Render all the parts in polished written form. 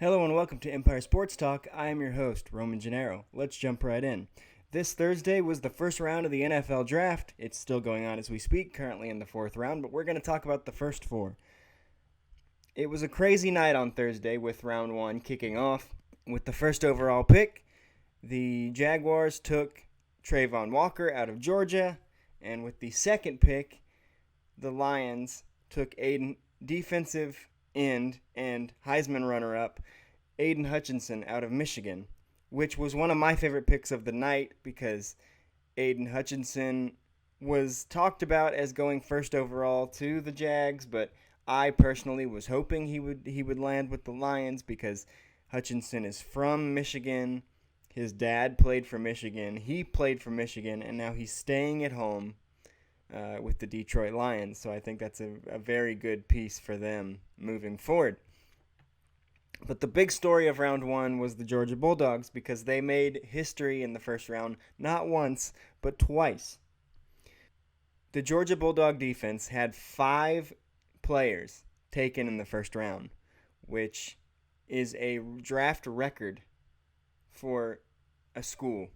Hello and welcome to Empire Sports Talk. I am your host, Roman Gennaro. Let's jump right in. This Thursday was the first round of the NFL Draft. It's still going on as we speak, currently in the fourth round, but we're going to talk about the first four. It was a crazy night on Thursday with round one kicking off. With the first overall pick, the Jaguars took Trayvon Walker out of Georgia, and with the second pick, the Lions took defensive end and Heisman runner-up Aiden Hutchinson out of Michigan, which was one of my favorite picks of the night because Aiden Hutchinson was talked about as going first overall to the Jags, but I personally was hoping he would land with the Lions because Hutchinson is from Michigan. His dad played for Michigan. He played for Michigan, and now he's staying at home with the Detroit Lions. So I think that's a very good piece for them moving forward. But the big story of round one was the Georgia Bulldogs because they made history in the first round not once, but twice. The Georgia Bulldog defense had 5 players taken in the first round, which is a draft record for a school.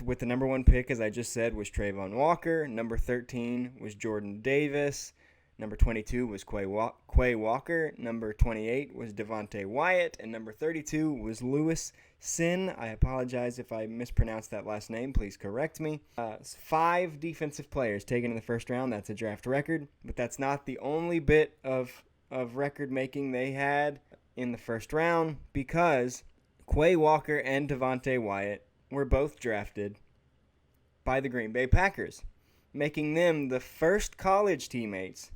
With the number 1 pick, as I just said, was Trayvon Walker. Number 13 was Jordan Davis. Number 22 was Quay Walker. Number 28 was Devontae Wyatt. And number 32 was Lewis Sin. I apologize if I mispronounced that last name. Please correct me. 5 defensive players taken in the first round. That's a draft record. But that's not the only bit of record making they had in the first round because Quay Walker and Devontae Wyatt were both drafted by the Green Bay Packers, making them the first college teammates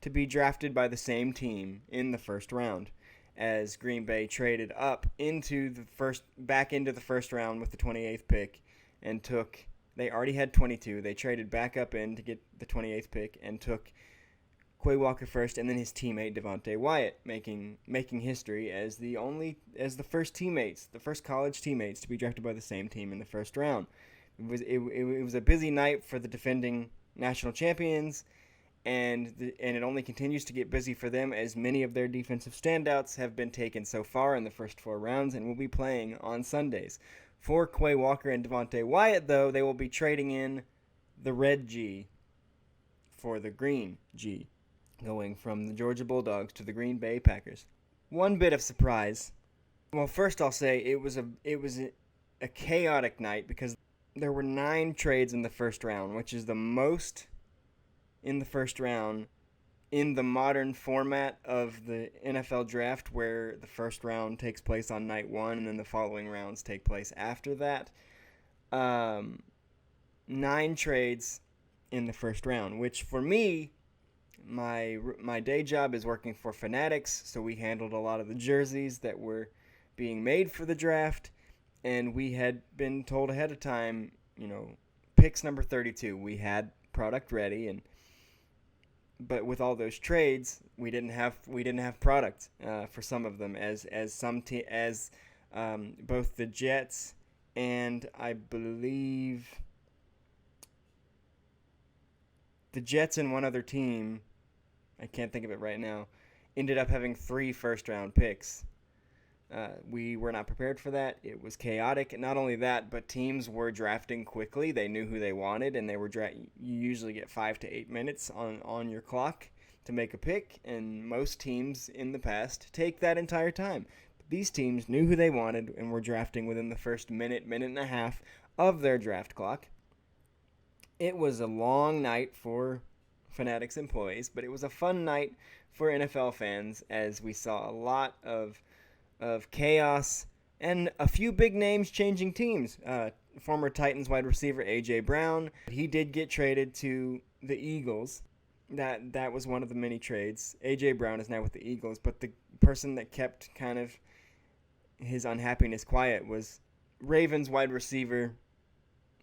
to be drafted by the same team in the first round, as Green Bay traded up back into the first round with the 28th pick and they already had 22. They traded back up in to get the 28th pick and took Quay Walker first, and then his teammate Devontae Wyatt, making history as the first college teammates to be drafted by the same team in the first round. It was a busy night for the defending national champions, and it only continues to get busy for them as many of their defensive standouts have been taken so far in the first 4 rounds and will be playing on Sundays. For Quay Walker and Devontae Wyatt, though, they will be trading in the red G for the green G, going from the Georgia Bulldogs to the Green Bay Packers. One bit of surprise. Well, first I'll say it was a chaotic night because there were 9 trades in the first round, which is the most in the first round in the modern format of the NFL draft, where the first round takes place on night 1 and then the following rounds take place after that. 9 trades in the first round, which for me, my day job is working for Fanatics, so we handled a lot of the jerseys that were being made for the draft, and we had been told ahead of time, picks number 32, we had product ready, but with all those trades, we didn't have product for some of them, as both the Jets and I believe the Jets and one other team, I can't think of it right now, ended up having 3 first-round picks. We were not prepared for that. It was chaotic. Not only that, but teams were drafting quickly. They knew who they wanted, and you usually get 5 to 8 minutes on your clock to make a pick, and most teams in the past take that entire time. But these teams knew who they wanted and were drafting within the first minute and a half of their draft clock. It was a long night for Fanatics employees, but it was a fun night for NFL fans as we saw a lot of chaos and a few big names changing teams. Former Titans wide receiver A.J. Brown, he did get traded to the Eagles. That was one of the many trades. A.J. Brown is now with the Eagles, but the person that kept kind of his unhappiness quiet was Ravens wide receiver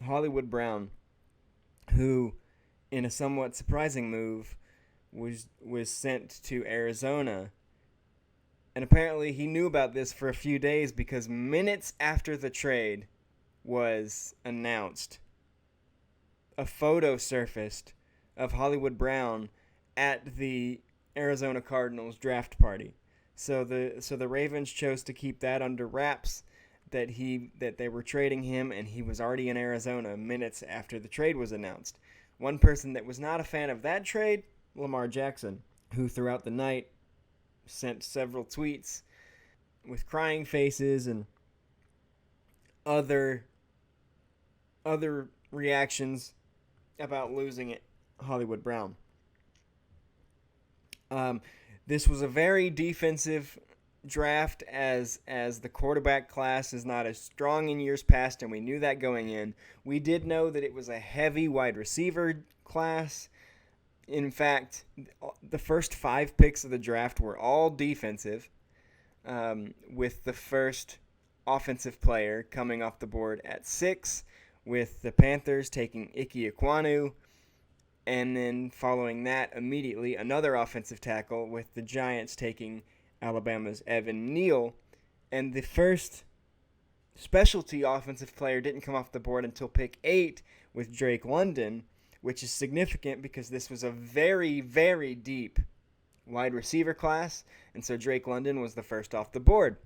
Hollywood Brown, who, in a somewhat surprising move, was sent to Arizona. And apparently he knew about this for a few days because minutes after the trade was announced, a photo surfaced of Hollywood Brown at the Arizona Cardinals draft party. So the Ravens chose to keep that under wraps, that they were trading him, and he was already in Arizona minutes after the trade was announced. One person that was not a fan of that trade, Lamar Jackson, who throughout the night sent several tweets with crying faces and other reactions about losing it, Hollywood Brown. This was a very defensive draft, as the quarterback class is not as strong in years past, and we knew that going in. We did know that it was a heavy wide receiver class. In fact, the first 5 picks of the draft were all defensive, with the first offensive player coming off the board at 6, with the Panthers taking Ike Ekwonu, and then following that immediately another offensive tackle with the Giants taking Alabama's Evan Neal, and the first specialty offensive player didn't come off the board until pick 8 with Drake London, which is significant because this was a very, very deep wide receiver class, and so Drake London was the first off the board.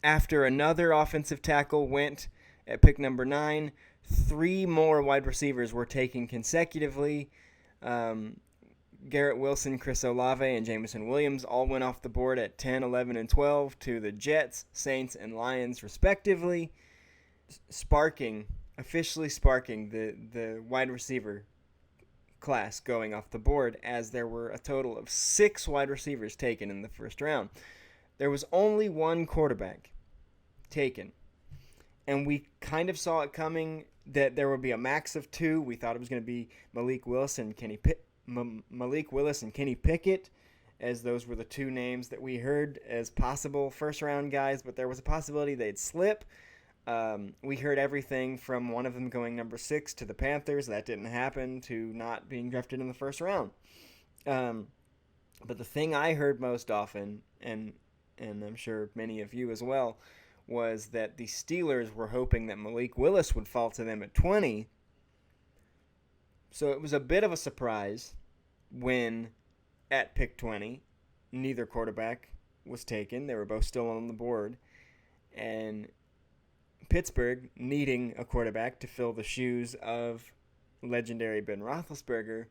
After another offensive tackle went at pick number 9, 3 more wide receivers were taken consecutively. Garrett Wilson, Chris Olave, and Jameson Williams all went off the board at 10, 11, and 12 to the Jets, Saints, and Lions respectively, officially sparking the wide receiver class going off the board, as there were a total of 6 wide receivers taken in the first round. There was only 1 quarterback taken, and we kind of saw it coming that there would be a max of 2. We thought it was going to be Malik Willis and Kenny Pickett, as those were the 2 names that we heard as possible first-round guys, but there was a possibility they'd slip. We heard everything from one of them going number 6 to the Panthers. That didn't happen, to not being drafted in the first round. But the thing I heard most often, and I'm sure many of you as well, was that the Steelers were hoping that Malik Willis would fall to them at 20. So it was a bit of a surprise when, at pick 20, neither quarterback was taken. They were both still on the board. And Pittsburgh, needing a quarterback to fill the shoes of legendary Ben Roethlisberger,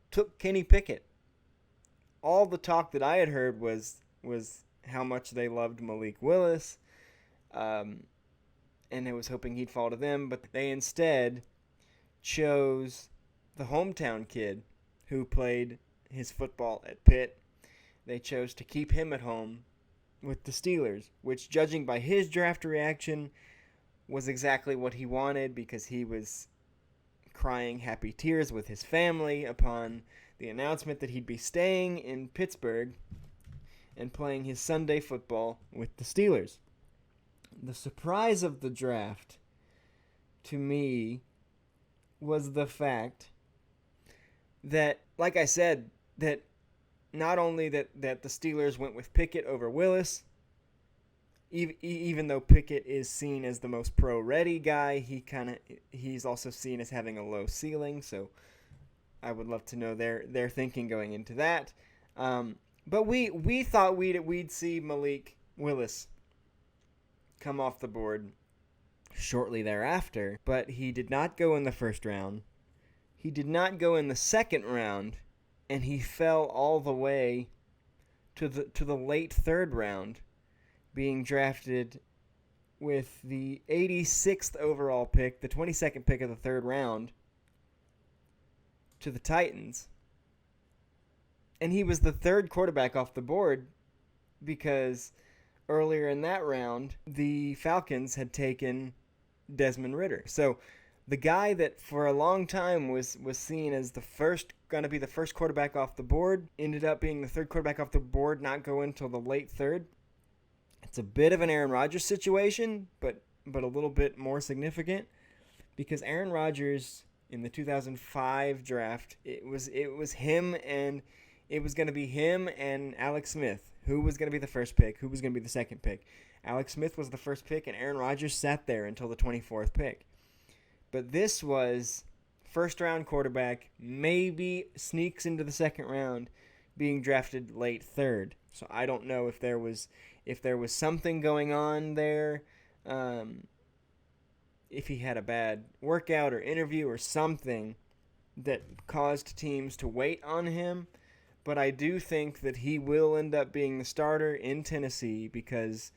took Kenny Pickett. All the talk that I had heard was how much they loved Malik Willis, and I was hoping he'd fall to them, but they instead chose the hometown kid who played his football at Pitt. They chose to keep him at home with the Steelers, which, judging by his draft reaction, was exactly what he wanted, because he was crying happy tears with his family upon the announcement that he'd be staying in Pittsburgh and playing his Sunday football with the Steelers. The surprise of the draft, to me, was the fact that, like I said, that not only that the Steelers went with Pickett over Willis, even though Pickett is seen as the most pro-ready guy, he's also seen as having a low ceiling, so I would love to know their thinking going into that. But we thought we'd see Malik Willis come off the board shortly thereafter, but he did not go in the first round. He did not go in the second round, and he fell all the way to the late third round, being drafted with the 86th overall pick, the 22nd pick of the third round, to the Titans. And he was the third quarterback off the board, because earlier in that round, the Falcons had taken Desmond Ridder. So the guy that for a long time was seen as going to be the first quarterback off the board ended up being the third quarterback off the board, not go until the late third. It's a bit of an Aaron Rodgers situation, but a little bit more significant, because Aaron Rodgers in the 2005 draft, it was him, and it was going to be him and Alex Smith. Who was going to be the first pick? Who was going to be the second pick? Alex Smith was the first pick, and Aaron Rodgers sat there until the 24th pick. But this was first-round quarterback, maybe sneaks into the second round, being drafted late third. So I don't know if there was something going on there, if he had a bad workout or interview or something that caused teams to wait on him. But I do think that he will end up being the starter in Tennessee because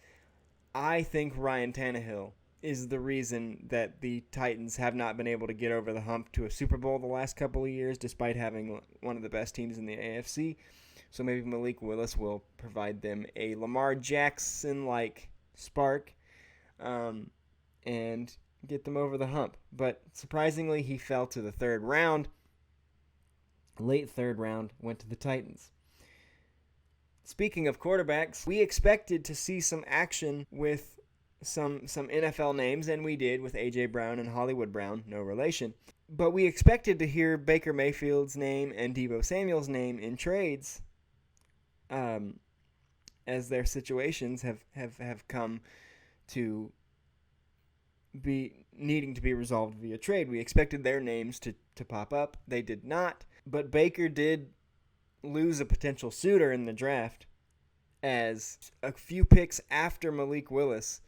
I think Ryan Tannehill is the reason that the Titans have not been able to get over the hump to a Super Bowl the last couple of years, despite having one of the best teams in the AFC. So maybe Malik Willis will provide them a Lamar Jackson-like spark and get them over the hump. But surprisingly, he fell to the third round. Late third round, went to the Titans. Speaking of quarterbacks, we expected to see some action with some NFL names, and we did with A.J. Brown and Hollywood Brown, no relation. But we expected to hear Baker Mayfield's name and Debo Samuel's name in trades as their situations have come to be needing to be resolved via trade. We expected their names to pop up. They did not. But Baker did lose a potential suitor in the draft, as a few picks after Malik Willis,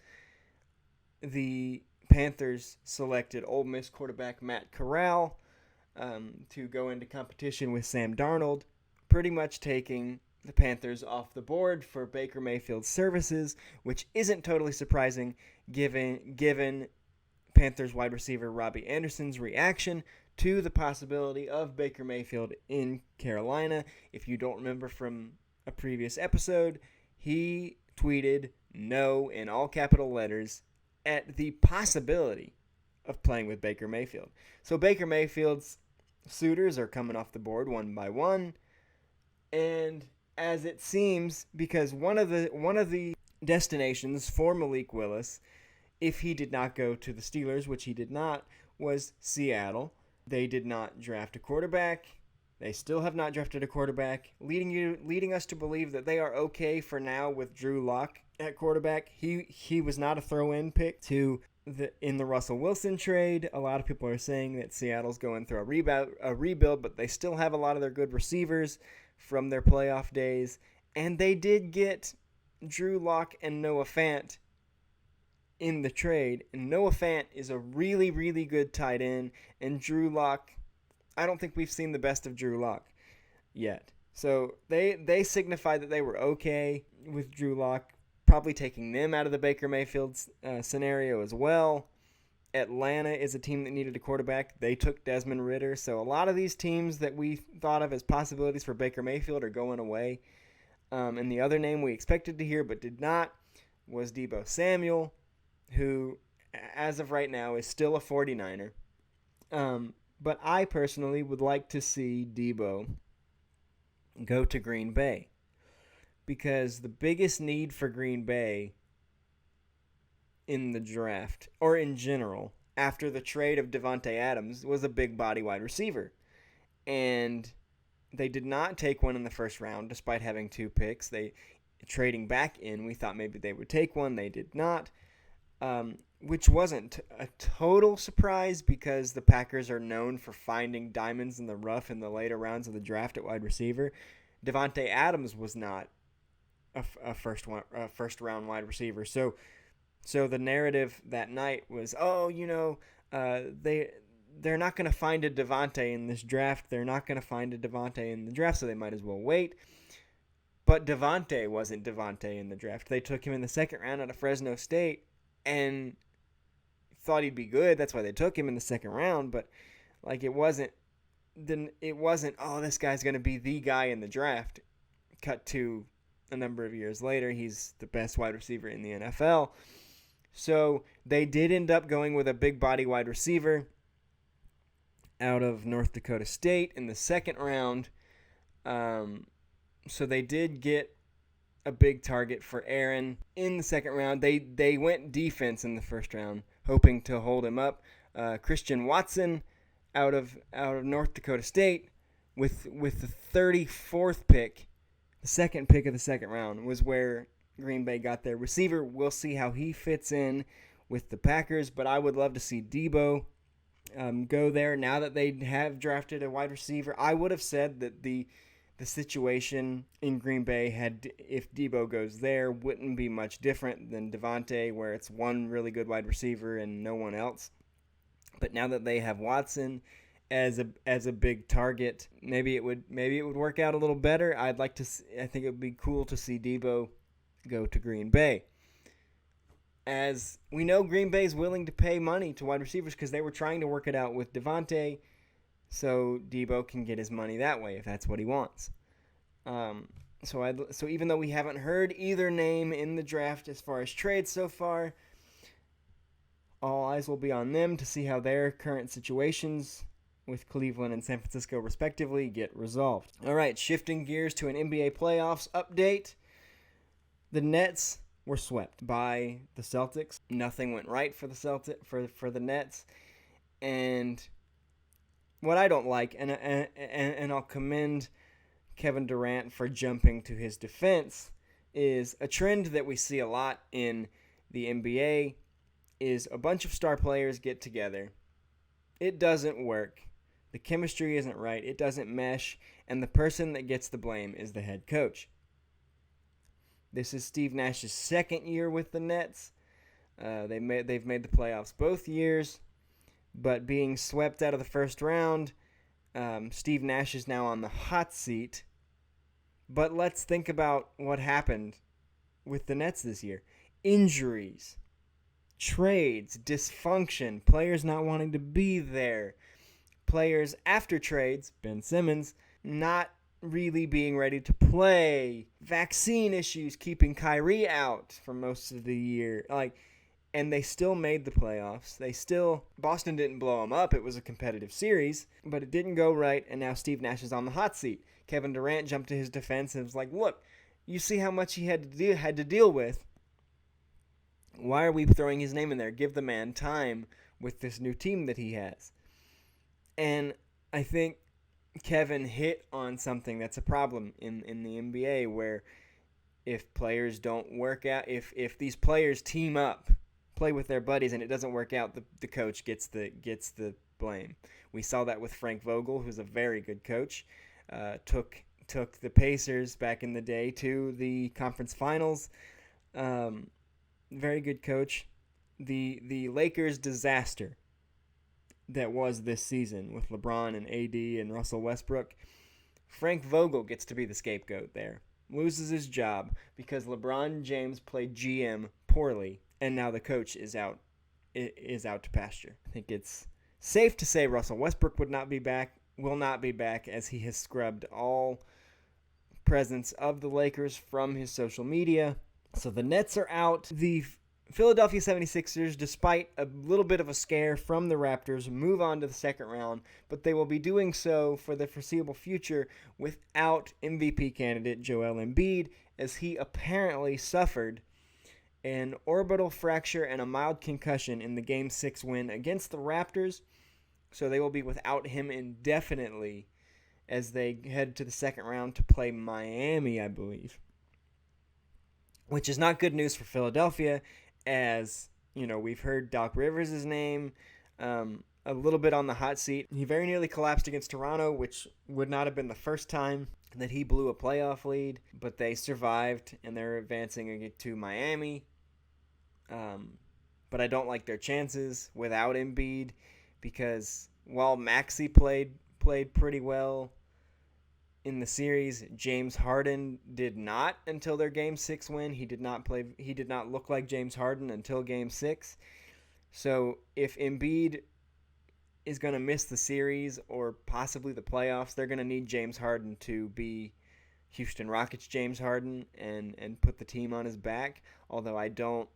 the Panthers selected Ole Miss quarterback Matt Corral to go into competition with Sam Darnold, pretty much taking the Panthers off the board for Baker Mayfield's services, which isn't totally surprising given Panthers wide receiver Robbie Anderson's reaction to the possibility of Baker Mayfield in Carolina. If you don't remember from a previous episode, he tweeted no in all capital letters at the possibility of playing with Baker Mayfield. So Baker Mayfield's suitors are coming off the board one by one, and as it seems, because one of the destinations for Malik Willis, if he did not go to the Steelers, which he did not, was Seattle. They did not draft a quarterback. They still have not drafted a quarterback, leading us to believe that they are okay for now with Drew Lock at quarterback. He was not a throw-in pick in the Russell Wilson trade. A lot of people are saying that Seattle's going through a rebuild, but they still have a lot of their good receivers from their playoff days. And they did get Drew Lock and Noah Fant in the trade. And Noah Fant is a really, really good tight end. And Drew Lock, I don't think we've seen the best of Drew Lock yet. So they signified that they were okay with Drew Lock, probably taking them out of the Baker Mayfield scenario as well. Atlanta is a team that needed a quarterback. They took Desmond Ridder. So a lot of these teams that we thought of as possibilities for Baker Mayfield are going away. And the other name we expected to hear but did not was Debo Samuel, who, as of right now, is still a 49er. But I personally would like to see Debo go to Green Bay, because the biggest need for Green Bay in the draft, or in general, after the trade of Devontae Adams, was a big body wide receiver. And they did not take one in the first round, despite having 2 picks. Trading back in, we thought maybe they would take one. They did not. Which wasn't a total surprise, because the Packers are known for finding diamonds in the rough in the later rounds of the draft at wide receiver. Devontae Adams was not a first round wide receiver. So the narrative that night was, they're not going to find a Devontae in this draft. They're not going to find a Devontae in the draft, so they might as well wait. But Devontae wasn't Devontae in the draft. They took him in the second round out of Fresno State and thought he'd be good. That's why they took him in the second round. But it wasn't, this guy's going to be the guy in the draft. Cut to a number of years later, he's the best wide receiver in the NFL. So they did end up going with a big body wide receiver out of North Dakota State in the second round. So they did get a big target for Aaron in the second round. They went defense in the first round, hoping to hold him up. Christian Watson out of North Dakota State with the 34th pick, the second pick of the second round, was where Green Bay got their receiver. We'll see how he fits in with the Packers, but I would love to see Debo go there now that they have drafted a wide receiver. I would have said that the the situation in Green Bay if Debo goes there wouldn't be much different than Devontae, where it's one really good wide receiver and no one else. But now that they have Watson as a big target, maybe it would work out a little better. I think it would be cool to see Debo go to Green Bay. As we know, Green Bay is willing to pay money to wide receivers because they were trying to work it out with Devontae, so Debo can get his money that way if that's what he wants. So even though we haven't heard either name in the draft as far as trades so far, all eyes will be on them to see how their current situations with Cleveland and San Francisco respectively get resolved. All right, shifting gears to an NBA playoffs update. The Nets were swept by the Celtics. Nothing went right for the Nets. And what I don't like, and I'll commend Kevin Durant for jumping to his defense, is a trend that we see a lot in the NBA is a bunch of star players get together. It doesn't work. The chemistry isn't right. It doesn't mesh. And the person that gets the blame is the head coach. This is Steve Nash's second year with the Nets. They've made the playoffs both years, but being swept out of the first round, Steve Nash is now on the hot seat. But let's think about what happened with the Nets this year. Injuries, trades, dysfunction, players not wanting to be there, players after trades, Ben Simmons, not really being ready to play, vaccine issues keeping Kyrie out for most of the year, and they still made the playoffs. Boston didn't blow them up. It was a competitive series, but it didn't go right, and now Steve Nash is on the hot seat. Kevin Durant jumped to his defense and was like, look, you see how much he had to deal with. Why are we throwing his name in there? Give the man time with this new team that he has. And I think Kevin hit on something that's a problem in the NBA, where if players don't work out, if these players team up, play with their buddies, and it doesn't work out, the coach gets the blame. We saw that with Frank Vogel, who's a very good coach. Took the Pacers back in the day to the conference finals. Very good coach. The Lakers disaster that was this season with LeBron and AD and Russell Westbrook, Frank Vogel gets to be the scapegoat there. Loses his job because LeBron James played GM poorly, and now the coach is out to pasture. I think it's safe to say Russell Westbrook will not be back, as he has scrubbed all presence of the Lakers from his social media. So the Nets are out. The Philadelphia 76ers, despite a little bit of a scare from the Raptors, move on to the second round, but they will be doing so for the foreseeable future without MVP candidate Joel Embiid, as he apparently suffered an orbital fracture and a mild concussion in the Game 6 win against the Raptors. So they will be without him indefinitely as they head to the second round to play Miami, I believe. Which is not good news for Philadelphia, as, we've heard Doc Rivers' name a little bit on the hot seat. He very nearly collapsed against Toronto, which would not have been the first time that he blew a playoff lead, but they survived, and they're advancing to Miami. But I don't like their chances without Embiid, because while Maxey played pretty well in the series, James Harden did not until their Game 6 win. He did not look like James Harden until Game 6. So if Embiid is going to miss the series or possibly the playoffs, they're going to need James Harden to be Houston Rockets James Harden and put the team on his back, although I don't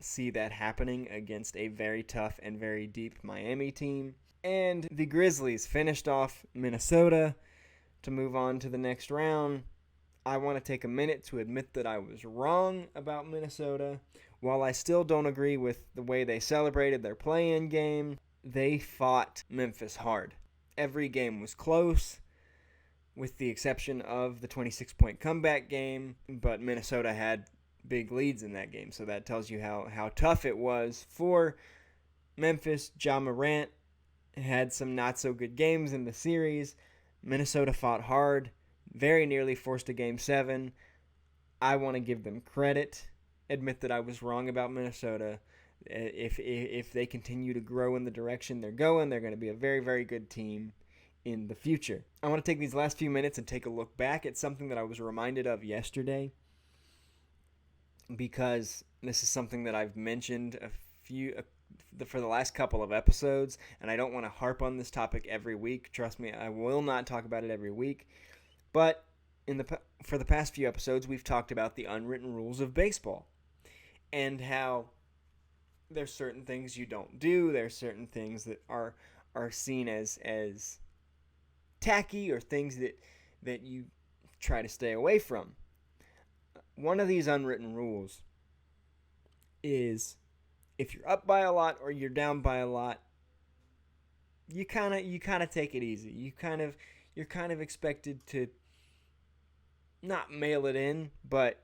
see that happening against a very tough and very deep Miami team. And the Grizzlies finished off Minnesota to move on to the next round. I want to take a minute to admit that I was wrong about Minnesota. While I still don't agree with the way they celebrated their play-in game, they fought Memphis hard. Every game was close, with the exception of the 26-point comeback game, but Minnesota had big leads in that game, so that tells you how tough it was for Memphis. Ja Morant had some not-so-good games in the series. Minnesota fought hard. very nearly forced a Game 7. I want to give them credit, admit that I was wrong about Minnesota. If they continue to grow in the direction they're going, they're going to be a very, very good team in the future. I want to take these last few minutes and take a look back at something that I was reminded of yesterday, because this is something that I've mentioned for the last couple of episodes, and I don't want to harp on this topic every week. Trust me, I will not talk about it every week. But for the past few episodes, we've talked about the unwritten rules of baseball and how there's certain things you don't do. There's certain things that are seen as tacky, or things that you try to stay away from. One of these unwritten rules is, if you're up by a lot or you're down by a lot, you kind of take it easy. You're kind of expected to not mail it in, but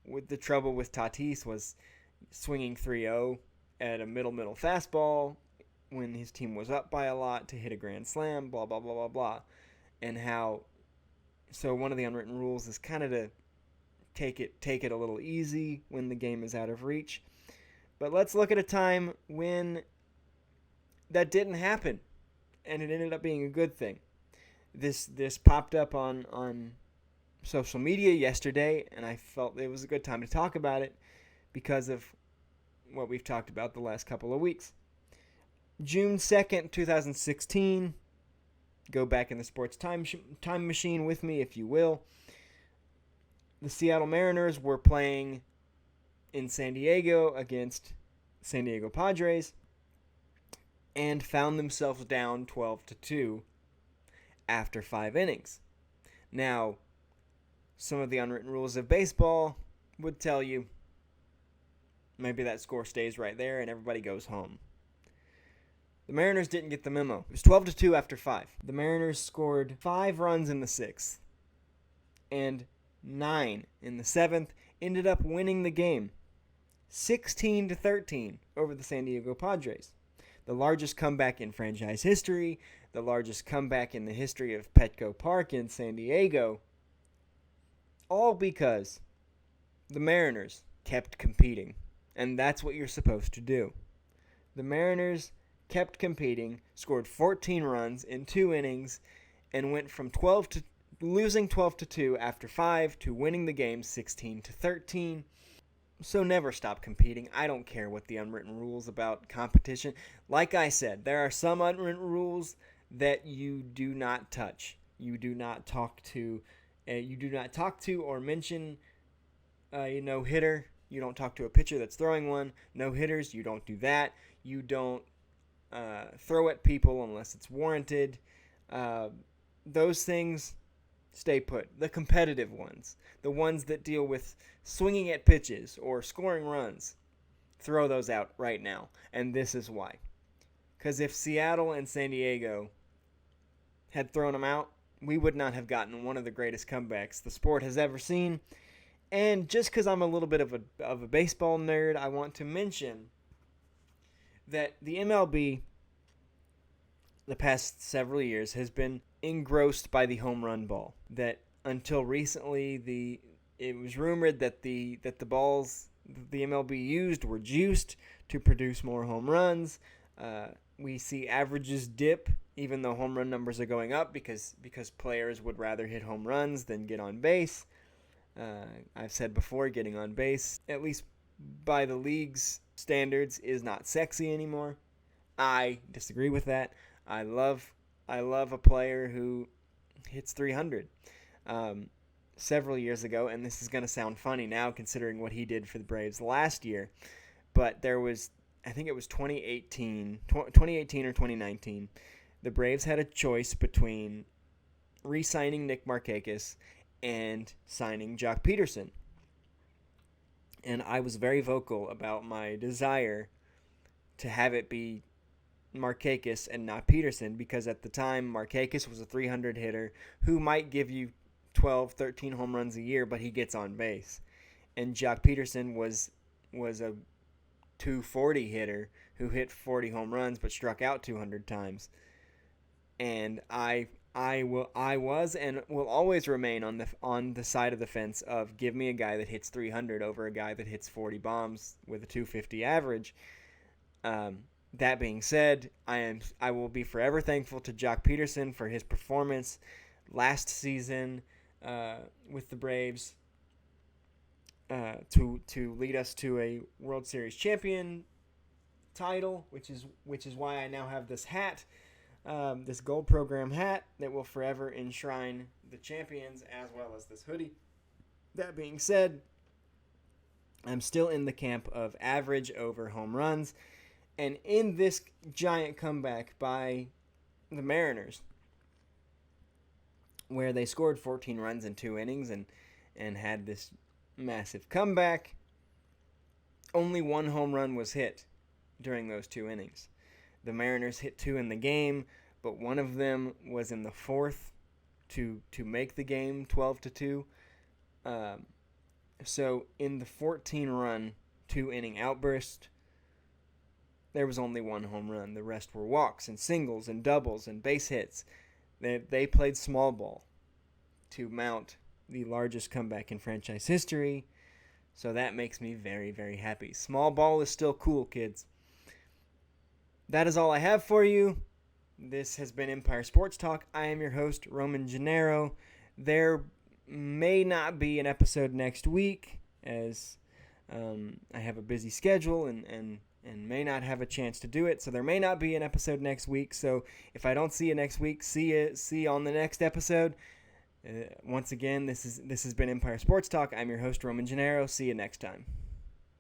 with the trouble with Tatis was swinging 3-0 at a middle fastball when his team was up by a lot to hit a grand slam, blah blah blah blah blah, and so one of the unwritten rules is kind of to take it a little easy when the game is out of reach. But let's look at a time when that didn't happen, and it ended up being a good thing. This popped up on social media yesterday, and I felt it was a good time to talk about it because of what we've talked about the last couple of weeks. June 2nd, 2016. Go back in the sports time machine with me, if you will. The Seattle Mariners were playing in San Diego against San Diego Padres and found themselves down 12-2 after 5 innings. Now, some of the unwritten rules of baseball would tell you maybe that score stays right there and everybody goes home. The Mariners didn't get the memo. It was 12-2 after 5. The Mariners scored 5 runs in the 6th and 9 in the 7th, ended up winning the game 16-13 over the San Diego Padres. The largest comeback in franchise history, the largest comeback in the history of Petco Park in San Diego, all because the Mariners kept competing, and that's what you're supposed to do. The Mariners kept competing, scored 14 runs in 2 innings, and went from losing 12-2 after 5 to winning the game 16-13. So never stop competing. I don't care what the unwritten rules about competition. Like I said, there are some unwritten rules that you do not touch. You do not talk to or mention a no-hitter. You don't talk to a pitcher that's throwing one. No-hitters, you don't do that. You don't throw at people unless it's warranted. Those things, stay put. The competitive ones, the ones that deal with swinging at pitches or scoring runs, throw those out right now. And this is why. Because if Seattle and San Diego had thrown them out, we would not have gotten one of the greatest comebacks the sport has ever seen. And just because I'm a little bit of a baseball nerd, I want to mention that the MLB, the past several years, has been engrossed by the home run ball. That until recently, it was rumored that the balls the MLB used were juiced to produce more home runs. We see averages dip, even though home run numbers are going up because players would rather hit home runs than get on base. I've said before, getting on base, at least by the league's standards, is not sexy anymore. I disagree with that. I love a player who hits 300. Several years ago, and this is going to sound funny now considering what he did for the Braves last year, but there was, I think it was 2018 or 2019, the Braves had a choice between re-signing Nick Markakis and signing Jock Peterson. And I was very vocal about my desire to have it be Markakis and not Peterson, because at the time Markakis was a 300 hitter who might give you 12, 13 home runs a year, but he gets on base. And Jock Peterson was a 240 hitter who hit 40 home runs but struck out 200 times. And I I was and will always remain on the side of the fence of give me a guy that hits 300 over a guy that hits 40 bombs with a 250 average. That being said, I will be forever thankful to Jock Peterson for his performance last season with the Braves to lead us to a World Series champion title, which is why I now have this hat. This gold program hat that will forever enshrine the champions, as well as this hoodie. That being said, I'm still in the camp of average over home runs. And in this giant comeback by the Mariners, where they scored 14 runs in 2 innings and had this massive comeback, only 1 home run was hit during those 2 innings. The Mariners hit 2 in the game, but one of them was in the 4th to make the game 12-2. So in the 14-run 2-inning outburst, there was only 1 home run. The rest were walks and singles and doubles and base hits. They played small ball to mount the largest comeback in franchise history. So that makes me very, very happy. Small ball is still cool, kids. That is all I have for you. This has been Empire Sports Talk. I am your host, Roman Gennaro. There may not be an episode next week, as I have a busy schedule and may not have a chance to do it. So there may not be an episode next week. So if I don't see you next week, see you on the next episode. Once again, this has been Empire Sports Talk. I'm your host, Roman Gennaro. See you next time.